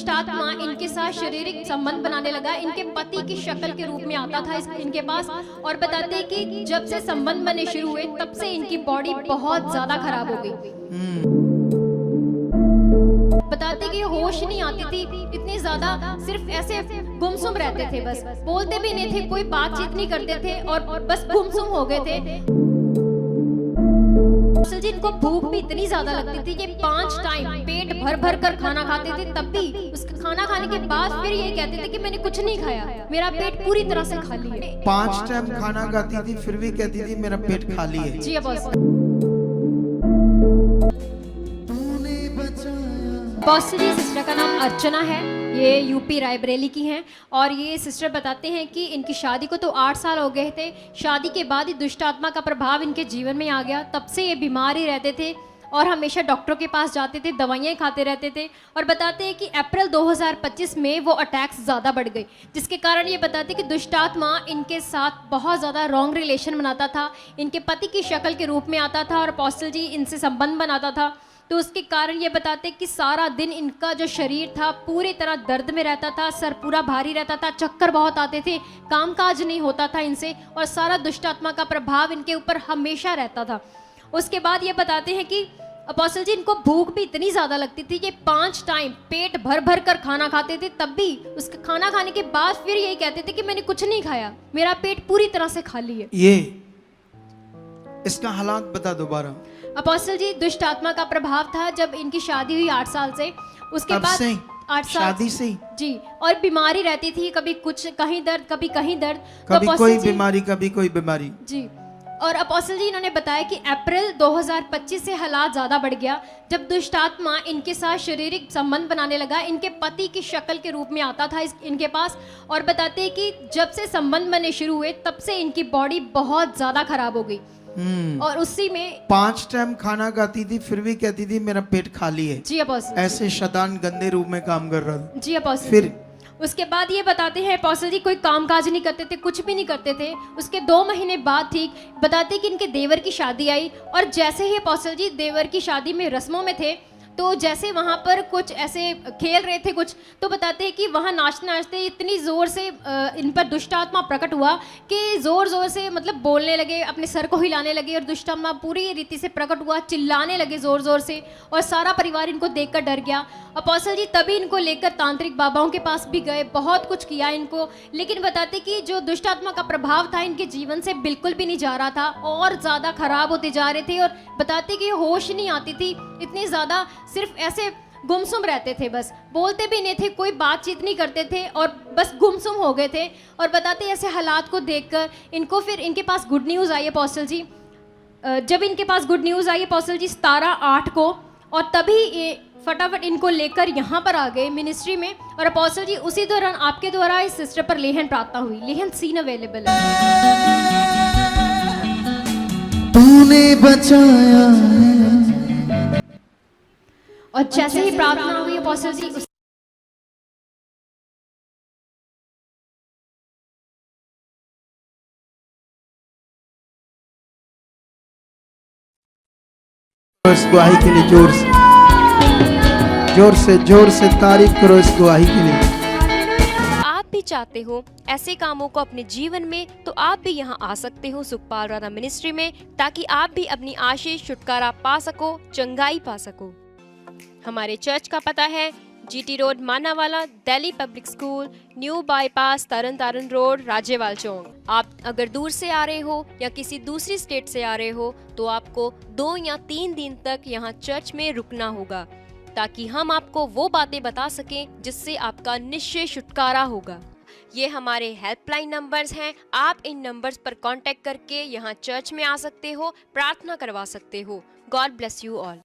दुष्ट आत्मा इनके साथ शारीरिक संबंध बनाने लगा, इनके पति की शक्ल के रूप में आता था इनके पास, और बताते हैं कि जब से संबंध बनने शुरू हुए तब से इनकी बॉडी बहुत ज्यादा खराब हो गई। बताते कि होश नहीं आती थी, इतनी ज्यादा सिर्फ ऐसे गुमसुम रहते थे, बस बोलते भी नहीं थे, कोई बातचीत नहीं करते थे और बस गुमसुम हो गए थे। जी इनको भूख भी इतनी ज्यादा लगती थी कि 5 टाइम पेट भर भर कर खाना खाते थे, तब भी उसके खाना खाने के बाद फिर ये कहते थे कि मैंने कुछ नहीं खाया, मेरा पेट पूरी तरह से खाली है। 5 टाइम खाना खाती थी फिर भी कहती थी मेरा पेट खाली है। जी बॉस जी, सिस्टर का नाम अर्चना है, ये यूपी रायबरेली की हैं और ये सिस्टर बताते हैं कि इनकी शादी को तो 8 साल हो गए थे। शादी के बाद ही दुष्ट आत्मा का प्रभाव इनके जीवन में आ गया, तब से ये बीमार ही रहते थे और हमेशा डॉक्टरों के पास जाते थे, दवाइयाँ खाते रहते थे। और बताते हैं कि अप्रैल 2025 में वो अटैक्स ज़्यादा बढ़ गए, जिसके कारण ये बताते हैं कि दुष्ट आत्मा इनके साथ बहुत ज़्यादा रॉन्ग रिलेशन बनाता था, इनके पति की शक्ल के रूप में आता था और अपोस्टल जी इनसे संबंध बनाता था। तो उसके कारण ये बताते कि सारा दिन इनका जो शरीर था पूरी तरह दर्द में रहता था, सर पूरा भारी रहता था, चक्कर बहुत आते थे, कामकाज नहीं होता था इनसे और सारा दुष्ट आत्मा का प्रभाव इनके ऊपर हमेशा रहता था। उसके बाद ये बताते हैं कि अपोस्टल जी इनको भूख भी इतनी ज़्यादा लगती थी कि 5 टाइम पेट भर भर कर खाना खाते थे, तब भी उसके खाना खाने के बाद फिर यही कहते थे कि मैंने कुछ नहीं खाया, मेरा पेट पूरी तरह से खाली है। ये इसका हालात बता दोबारा। अपोस्टल जी दुष्ट आत्मा का प्रभाव था जब इनकी शादी हुई 8 साल से, उसके बाद 8 साल शादी से जी, और बीमारी रहती थी, कभी कुछ कहीं दर्द कभी कहीं दर्द, कभी कोई बीमारी कभी कोई बीमारी जी। और अपोस्टल जी इन्होंने बताया कि अप्रैल 2025 से हालात ज़्यादा बढ़ गया जब दुष्ट आत्मा इनके साथ शारीरिक संबंध बनाने लगा, इनके पति की शक्ल के रूप में आता था इनके पास, और बताते हैं कि जब से संबंध बनने शुरू हुए तब से इनकी बॉडी बहुत ज़्यादा खराब हो गई और उसी में 5 टाइम खाना खाती थी फिर भी कहती थी मेरा पेट खाली है। जी अपोस्टल, ऐसे शैतान गंदे रूप में काम कर रहा था। जी अपोस्टल। फिर उसके बाद ये बताते हैं अपोस्टल जी कोई कामकाज नहीं करते थे, कुछ भी नहीं करते थे। उसके 2 महीने बाद ठीक बताते कि इनके देवर की शादी आई और जैसे ही अपोस्टल जी देवर की शादी में रस्मों में थे तो जैसे वहाँ पर कुछ ऐसे खेल रहे थे कुछ, तो बताते हैं कि वहाँ नाचते नाचते इतनी ज़ोर से इन पर दुष्ट आत्मा प्रकट हुआ कि ज़ोर ज़ोर से मतलब बोलने लगे, अपने सर को हिलाने लगे और दुष्ट आत्मा पूरी रीति से प्रकट हुआ, चिल्लाने लगे ज़ोर ज़ोर से और सारा परिवार इनको देखकर डर गया। अपोस्टल जी तभी इनको लेकर तांत्रिक बाबाओं के पास भी गए, बहुत कुछ किया इनको, लेकिन बताते कि जो दुष्ट आत्मा का प्रभाव था इनके जीवन से बिल्कुल भी नहीं जा रहा था और ज़्यादा खराब होते जा रहे थे और बताते कि होश नहीं आती थी, इतनी ज़्यादा सिर्फ ऐसे गुमसुम रहते थे, बस बोलते भी नहीं थे, कोई बातचीत नहीं करते थे और बस गुमसुम हो गए थे। और बताते ऐसे हालात को देखकर इनको फिर इनके पास गुड न्यूज़ आई अपोस्टल जी, जब इनके पास गुड न्यूज़ आई अपोस्टल जी 17/8 को, और तभी ये फटाफट इनको लेकर यहाँ पर आ गए मिनिस्ट्री में। और अपोस्टल जी उसी दौरान आपके द्वारा इस सिस्टर पर लेहन प्रार्थना हुई, लेहन सीन अवेलेबल है। तूने बचाया और जैसे ही प्रार्थना हुई अपोस्टल जी इस गवाही के लिए जोर से तारीफ करो इस गवाही के लिए। आप भी चाहते हो ऐसे कामों को अपने जीवन में, तो आप भी यहाँ आ सकते हो सुखपाल राणा मिनिस्ट्री में, ताकि आप भी अपनी आशीष छुटकारा पा सको, चंगाई पा सको। हमारे चर्च का पता है GT road Manawala, Delhi public school, new bypass, Tarn Taran road, Rajewal Chowk. आप अगर दूर से आ रहे हो या किसी दूसरी स्टेट से आ रहे हो तो आपको 2 या 3 दिन तक यहाँ चर्च में रुकना होगा, ताकि हम आपको वो बातें बता सकें जिससे आपका निश्चय छुटकारा होगा। ये हमारे हेल्पलाइन नंबर्स हैं, आप इन नंबर्स पर कांटेक्ट करके यहाँ चर्च में आ सकते हो, प्रार्थना करवा सकते हो। God bless you all.